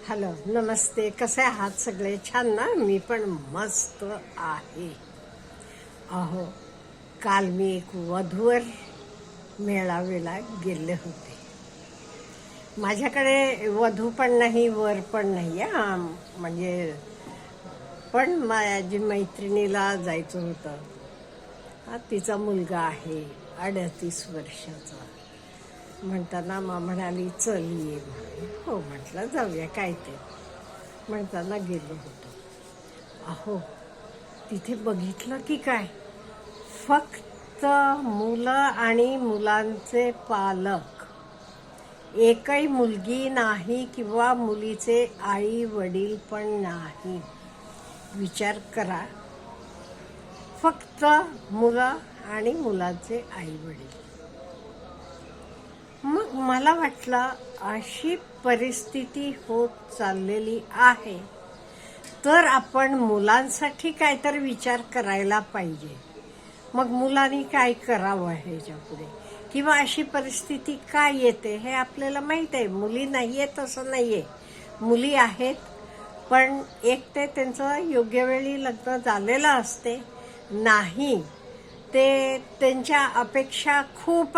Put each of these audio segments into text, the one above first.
Hello, नमस्ते. कसे आहात सगळे? छान ना? मी पण मस्त आहे. अहो, काल मी एक वधूवर मेळाव्याला गेले होते. माझ्याकडे वधू पण नाही, वर पण नाही. म्हणजे पण माझी मैत्रिणीला जायचं होतं. तिचा मुलगा आहे 38 वर्षाचा. म्हणताना म्हणाली चल ये. हो म्हटलं जाऊया, काय ते. म्हणताना गेलो होतो. अहो, तिथे बघितलं की काय, फक्त मुलं आणि मुलांचे पालक, एकही मुलगी नाही किंवा मुलीचे आई वडील पण नाही. विचार करा, फक्त मुलं आणि मुलांचे आई वडील. मग मला वाटलं अशी परिस्थिती होत चाललेली आहे, तर आपण मुलांसाठी काहीतरी विचार करायला पाहिजे. मग मुलांनी काय करावं ह्याच्या पुढे, किंवा अशी परिस्थिती काय येते हे आपल्याला माहीत आहे. मुली नाही आहेत असं नाही आहे, मुली आहेत, पण एक ते त्यांचं योग्य वेळी लग्न झालेलं असते. नाही ते त्यांच्या अपेक्षा खूप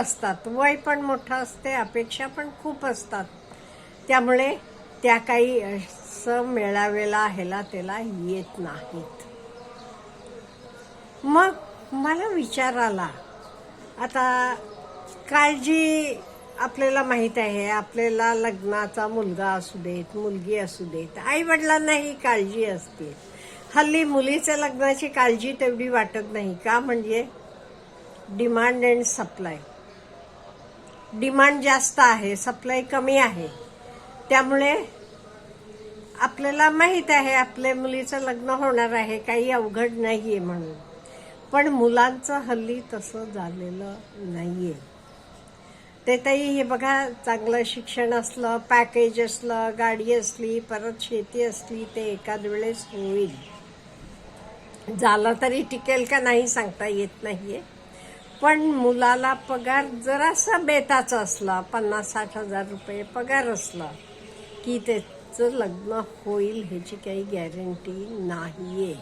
असतात, वय पण मोठं असते, अपेक्षा पण खूप असतात. त्यामुळे त्या काही असं मेळावेला ह्याला त्याला येत नाहीत. मग मला विचार आला, आता काळजी आपल्याला माहीत आहे, आपल्याला लग्नाचा मुलगा असू देत, मुलगी असू देत, आई वडिलांनाही काळजी असते. हल्ली मुलीच्या लग्नाची काळजी तेवढी वाटत नाही. का? म्हणजे डिमांड अँड सप्लाय. डिमांड जास्त आहे, सप्लाय कमी आहे. त्यामुळे आपल्याला माहीत आहे आपल्या मुलीचं लग्न होणार आहे, काही अवघड नाहीये म्हणून. पण मुलांचं हल्ली तसं झालेलं नाहीये. ते ताई, हे बघा, चांगलं शिक्षण असलं, पॅकेज असलं, गाडी असली, परत शेती असली, ते एखाद वेळेस होईल. झालं तरी टिकेल का नाही सांगता येत नाहीये. पण मुलाला पगार जरासा बेताचा असला, 50-60 हजार रुपये पगार असला की त्याचं लग्न होईल ह्याची काही गॅरंटी नाहीये.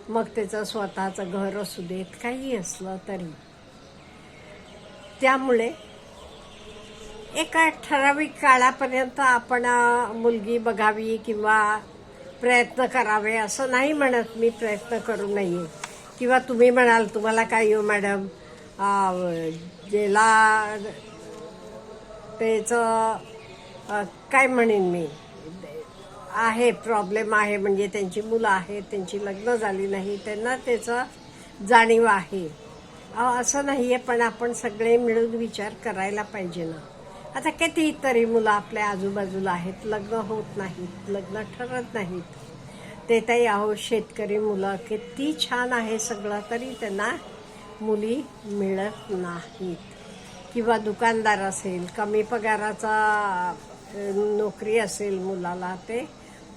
मग त्याचं स्वतःचं घर असू देत, काही असलं तरी. त्यामुळे एका ठराविक काळापर्यंत आपण मुलगी बघावी किंवा प्रयत्न करावे असं नाही म्हणत मी, प्रयत्न करू नये. किंवा तुम्ही म्हणाल तुम्हाला काय हो मॅडम, ज्याला त्याचं काय म्हणेन मी, आहे प्रॉब्लेम आहे, म्हणजे त्यांची मुलं आहेत, त्यांची लग्न झाली नाही, त्यांना त्याचं जाणीव आहे. असं नाही आहे, पण आपण सगळे मिळून विचार करायला पाहिजे ना. आता कितीतरी मुलं आपल्या आजूबाजूला आहेत, लग्न होत नाहीत, लग्न ठरत नाहीत. ते ताई, अहो, शेतकरी मुलं किती छान आहे सगळं, तरी त्यांना मुली मिळत नाहीत. किंवा दुकानदार असेल, कमी पगाराचा नोकरी असेल मुलाला, ते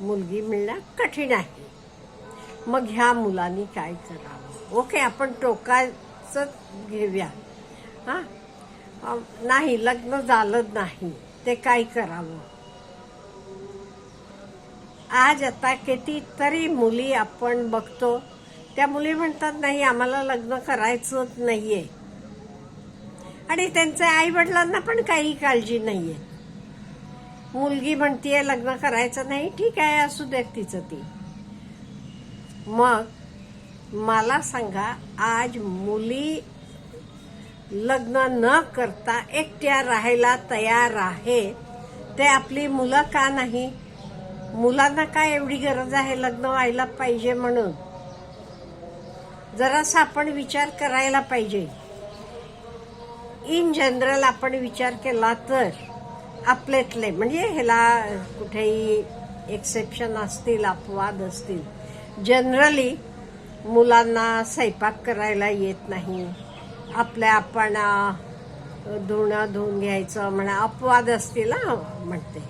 मुलगी मिळणं कठीण आहे. मग ह्या मुलांनी काय करावं? ओके, आपण टोकाचं घेऊया. नाही, लग्न झालं नाही, ते काय करावं? आज आता कितीतरी मुली आपण बघतो, त्या मुली म्हणतात नाही, आम्हाला लग्न करायचंच नाहीये. आणि त्यांच्या आई वडिलांना पण काही काळजी नाहीये. मुलगी म्हणतीये लग्न करायचं नाही, ठीक आहे, असू देत तिचं ती. मग मला सांगा, आज मुली लग्न न करता एकट्या राहायला तयार आहे, ते आपली मुलं का नाही? मुलांना काय एवढी गरज आहे लग्न व्हायला पाहिजे म्हणून? जरासा आपण विचार करायला पाहिजे. इन जनरल आपण विचार केला तर आपल्यातले, म्हणजे ह्याला कुठेही एक्सेप्शन असतील, अपवाद असतील. जनरली मुलांना स्वयंपाक करायला येत नाही, आपण धुणं धुवून घ्यायचं म्हणा, अपवाद असतील म्हणते,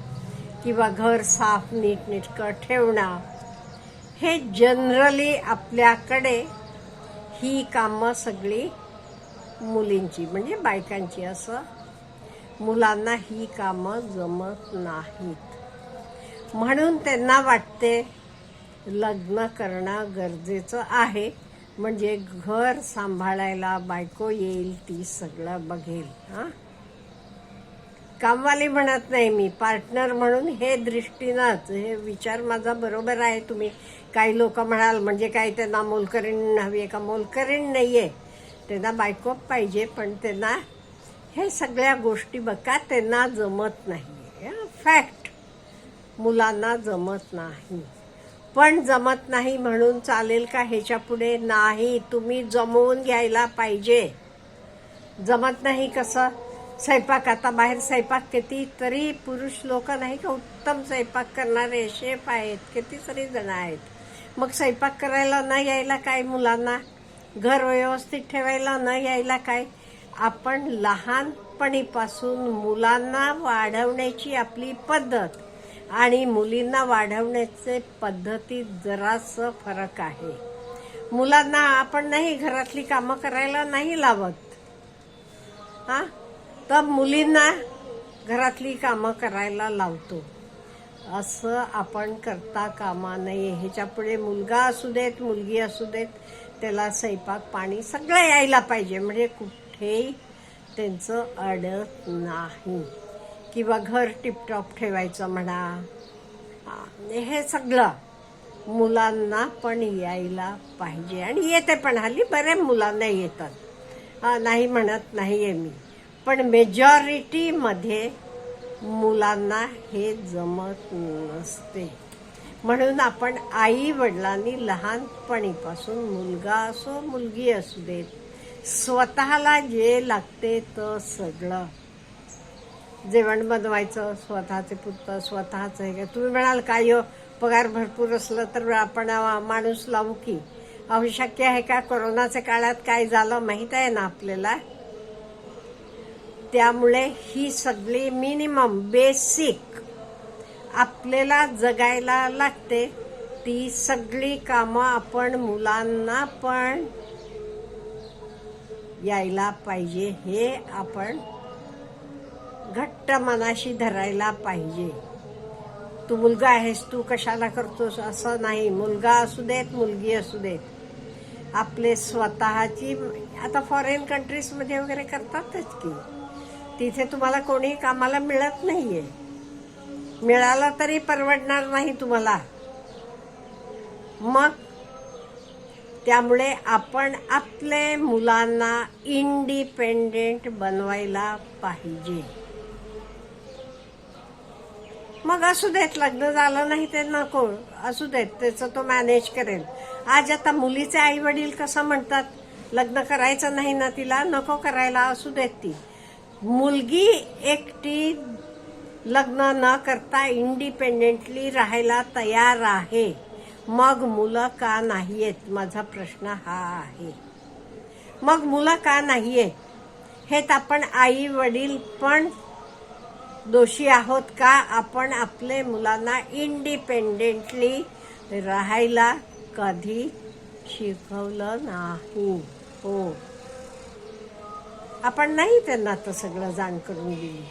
किंवा घर साफ नीटनेटकं ठेवणं, हे जनरली आपल्याकडे ही कामं सगळी मुलींची, म्हणजे बायकांची असं मुलांना ही कामं जमत नाहीत. म्हणून त्यांना वाटते लग्न करणं गरजेचं आहे, म्हणजे घर सांभाळायला बायको येईल, ती सगळं बघेल. कामवाली म्हणत नाही मी, पार्टनर म्हणून हे दृष्टीनंच, हे विचार माझा बरोबर आहे. तुम्ही काही लोक म्हणाल म्हणजे काय त्यांना मोलकरीण हवी आहे का? मोलकरीण नाहीये, त्यांना बायको पाहिजे, पण त्यांना हे सगळ्या गोष्टी बघा त्यांना जमत नाही. फॅक्ट, मुलांना जमत नाही. पण जमत नाही म्हणून चालेल का ह्याच्या पुढे? नाही, तुम्ही जमवून घ्यायला पाहिजे. जमत नाही कसं? स्वयंपाक, आता बाहेर स्वयंपाक किती तरी पुरुष लोक नाही का उत्तम स्वयंपाक करणारे शेफ आहेत, कितीतरी जण आहेत. मग स्वयंपाक करायला न यायला काय मुलांना? घर व्यवस्थित ठेवायला न यायला काय? आपण लहानपणीपासून मुलांना वाढवण्याची आपली पद्धत आणि मुलींना वाढवण्याचे पद्धतीत जरासं फरक आहे. मुलांना आपण नाही घरातली कामं करायला नाही लावत, तर मुलींना घरातली कामं करायला लावतो. असं आपण करता कामा नये. ह्याच्या पुढे मुलगा असू देत, मुलगी असू देत, त्याला स्वयंपाक पाणी सगळं यायला पाहिजे, म्हणजे कुठेही त्यांचं अडत नाही. किंवा घर टिपटॉप ठेवायचं म्हणा, हे सगळं मुलांना पण यायला पाहिजे. आणि येते पण, हल्ली बऱ्याच मुलांना येतात, नाही म्हणत नाहीये मी, पण मेजॉरिटीमध्ये मुलांना हे जमत नसते. म्हणून आपण आई वडिलांनी लहानपणीपासून, मुलगा असो मुलगी असू देत, स्वतःला जे लागते तर सगळं जेवण बनवायचं, स्वतःचे पुरतं स्वतःच आहे. तुम्ही म्हणाल काय पगार भरपूर असलं तर आपण माणूस लावू की? अहो शक्य आहे का? कोरोनाच्या काळात काय झालं माहीत आहे ना आपल्याला. त्यामुळे ही सगळी मिनिमम बेसिक आपल्याला जगायला लागते, ती सगळी कामं आपण मुलांना पण यायला पाहिजे. हे आपण घट्ट मनाशी धरायला पाहिजे. तू मुलगा आहेस, तू कशाला करतोस असं नाही. मुलगा असू देत, मुलगी असू देत, आपले स्वतःची, आता फॉरेन कंट्रीजमध्ये वगैरे करतातच की, तिथे तुम्हाला कोणी कामाला मिळत नाहीये. मिळालं तरी परवडणार नाही तुम्हाला. मग त्यामुळे आपण आपले मुलांना इंडिपेंडेंट बनवायला पाहिजे. मग असू देत, लग्न झालं नाही ते नको असू देत, त्याचं तो मॅनेज करेल. आज आता मुलीचे आई वडील कसं म्हणतात, लग्न करायचं नाही ना तिला, नको करायला, असू देत. ती मुलगी एकटी लग्न न करता इंडिपेंडेंटली राहायला तयार आहे, मग मुलं का नाहीयेत? माझा प्रश्न हा आहे. मग मुलं का नाहीयेत? हेत आपण आई वडील पण दोषी आहोत का? आपण आपले मुलांना इंडिपेंडेंटली राहायला कधी शिकवलं नाही. हो, आपण नाही त्यांना तर सगळं जाण करून दिली.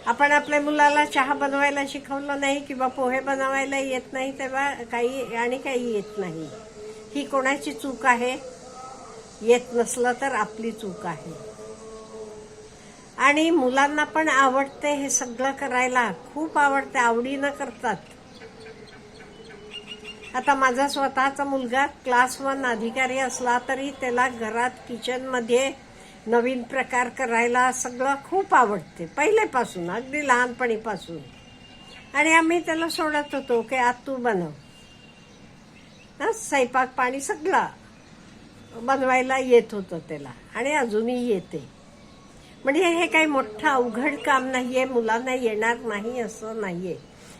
आपण आपल्या मुलाला चहा बनवायला शिकवलं नाही किंवा पोहे बनवायला येत नाही तेव्हा काही येत नाही. ही कोणाची चूक आहे? येत नसलं तर आपली चूक आहे. आणि मुलांना पण आवडते हे सगळं करायला, खूप आवडते, आवडीनं करतात. आता माझा स्वतःचा मुलगा क्लास 1 अधिकारी असला तरी त्याला घरात किचनमध्ये नवीन प्रकार करायला सगळं खूप आवडते, पहिलेपासून, अगदी लहानपणीपासून. आणि आम्ही त्याला सोडत होतो की आज तू बनव. स्वयंपाक पाणी सगळं बनवायला येत होतं त्याला, आणि अजूनही येते. म्हणजे हे काही मोठं अवघड काम नाहीये, मुलांना येणार नाही असं नाहीये.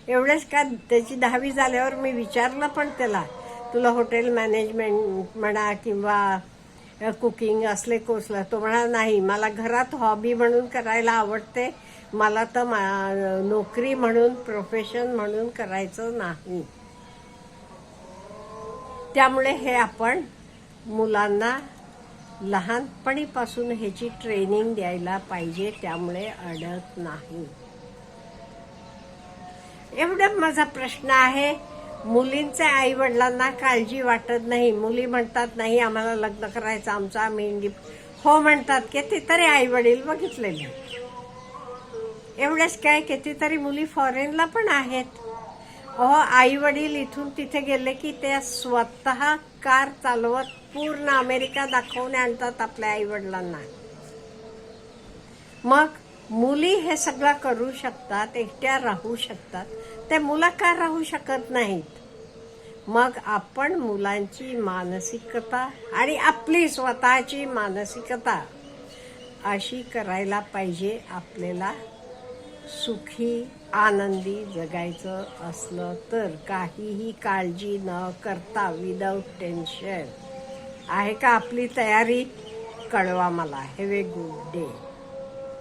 एवढंच का, त्याची 10वी झाल्यावर मी विचारलं पण त्याला, तुला हॉटेल मॅनेजमेंट म्हणा किंवा कुकिंग असले कोर्सला, तो म्हणा नाही, मला घरात हॉबी म्हणून करायला आवडते, मला तर नोकरी म्हणून, प्रोफेशन म्हणून करायचं नाही. त्यामुळे हे आपण मुलांना लहानपणीपासून ह्याची ट्रेनिंग द्यायला पाहिजे, त्यामुळे अडत नाही. एवढा माझा प्रश्न आहे. मुलींच्या आई वडिलांना काळजी वाटत नाही. मुली म्हणतात नाही आम्हाला लग्न करायचं, आमचं आम्ही हो म्हणतात. कितीतरी आई वडील बघितलेले. एवढेच काय, कितीतरी मुली फॉरेनला पण आहेत. आई वडील इथून तिथे गेले की ते स्वतः कार चालवत पूर्ण अमेरिका दाखवून आणतात आपल्या आई वडिलांना. मग मुली हे सगळं करू शकतात, एकट्या राहू शकतात, ते मुलं का राहू शकत नाहीत? मग आपण मुलांची मानसिकता आणि आपली स्वतःची मानसिकता अशी करायला पाहिजे. आपल्याला सुखी आनंदी जगायचं असलं तर काहीही काळजी न करता विदाऊट टेन्शन. आहे का आपली तयारी? कळवा मला. Have a good day.